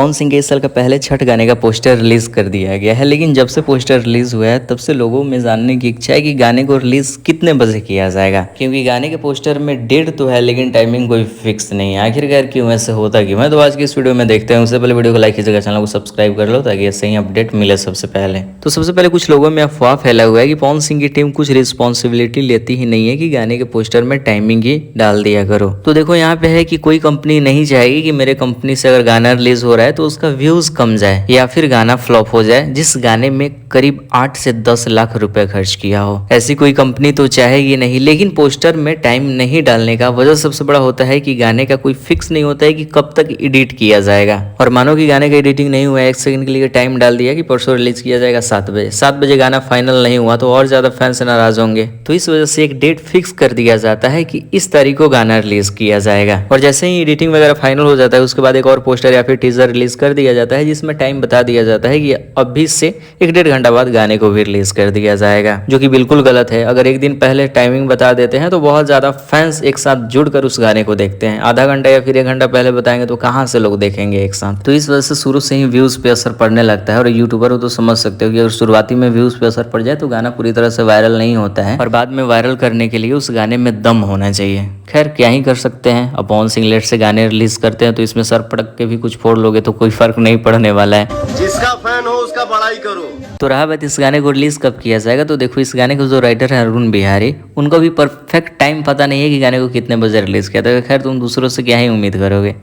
पवन सिंह के इस साल का पहले छठ गाने का पोस्टर रिलीज कर दिया गया है, लेकिन जब से पोस्टर रिलीज हुआ है तब से लोगों में जानने की इच्छा है कि गाने को रिलीज कितने बजे किया जाएगा, क्योंकि गाने के पोस्टर में डेट तो है लेकिन टाइमिंग कोई फिक्स नहीं है। आखिरकार क्यों ऐसे होता क्यों है, तो आज की इस वीडियो में देखते हैं। उससे पहले वीडियो को लाइक कीजिएगा, चैनल को सब्सक्राइब कर लो ताकि ऐसे ही अपडेट मिले सबसे पहले। तो सबसे पहले कुछ लोगों में अफवाह फैला हुआ है कि पवन सिंह की टीम कुछ रिस्पॉन्सिबिलिटी लेती ही नहीं है कि गाने के पोस्टर में टाइमिंग ही डाल दिया करो। तो देखो यहाँ पे है कि कोई कंपनी नहीं चाहेगी कि मेरे कंपनी से अगर गाना रिलीज हो रहा है तो उसका व्यूज कम जाए या फिर गाना फ्लॉप हो जाए जिस गाने में करीब 8 से 10 लाख रुपए खर्च किया हो। ऐसी कोई कंपनी तो चाहेगी नहीं, लेकिन पोस्टर में टाइम नहीं डालने का वजह सबसे बड़ा होता है कि गाने का कोई फिक्स नहीं होता है कि कब तक एडिट किया जाएगा। और मानो कि गाने का एडिटिंग नहीं हुआ है, 1 सेकंड के लिए टाइम डाल दिया कि परसों रिलीज किया जाएगा 7 बजे। 7 बजे गाना फाइनल नहीं हुआ तो और ज्यादा फैंस नाराज होंगे। तो इस वजह से एक डेट फिक्स कर दिया जाता है कि इस तारीख को गाना रिलीज किया जाएगा। और जैसे ही एडिटिंग वगैरह फाइनल हो जाता है उसके बाद एक और पोस्टर या फिर टीजर रिलीज कर दिया जाता है जिसमें टाइम बता दिया जाता है कि अभी से 1-1.5 घंटा बाद गाने को भी रिलीज कर दिया जाएगा, जो कि बिल्कुल गलत है। अगर एक दिन पहले टाइमिंग बता देते हैं तो बहुत ज्यादा फैंस एक साथ जुड़कर उस गाने को देखते हैं। आधा घंटा या फिर 1 घंटा पहले बताएंगे तो कहाँ से लोग देखेंगे एक साथ। तो इस वजह से शुरू से ही व्यूज पे असर पड़ने लगता है। और यूट्यूबर हो तो समझ सकते हो कि अगर शुरुआती में व्यूज पे असर पड़ जाए तो गाना पूरी तरह से वायरल नहीं होता है, और बाद में वायरल करने के लिए उस गाने में दम होना चाहिए। खैर क्या ही कर सकते हैं। अब पवन सिंह लेट से गाने रिलीज करते हैं तो इसमें सर पटक के भी कुछ फोड़ लोगे तो कोई फर्क नहीं पड़ने वाला है। जिसका फैन हो उसका बड़ाई करो। तो रहा बात इस गाने को रिलीज कब किया जाएगा, तो देखो इस गाने के जो राइटर है अरुण बिहारी, उनको भी परफेक्ट टाइम पता नहीं है कि गाने को कितने बजे रिलीज किया था। खैर तुम दूसरों से क्या ही उम्मीद करोगे,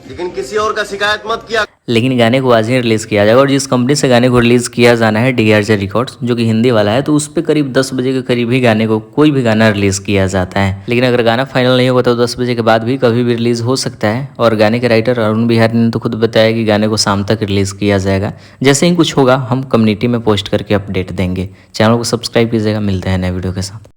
लेकिन किसी और का शिकायत मत किया। लेकिन गाने को आज ही रिलीज किया जाएगा। और जिस कंपनी से गाने को रिलीज किया जाना है DRJ रिकॉर्ड्स, जो कि हिंदी वाला है, तो उस पर करीब 10 बजे के करीब ही गाने को कोई भी गाना रिलीज किया जाता है। लेकिन अगर गाना फाइनल नहीं होगा तो 10 बजे के बाद भी कभी भी रिलीज हो सकता है। और गाने के राइटर अरुण बिहारी ने तो खुद बताया कि गाने को शाम तक रिलीज किया जाएगा। जैसे ही कुछ होगा हम कम्युनिटी में पोस्ट करके अपडेट देंगे। चैनल को सब्सक्राइब कीजिएगा, मिलते हैं नए वीडियो के साथ।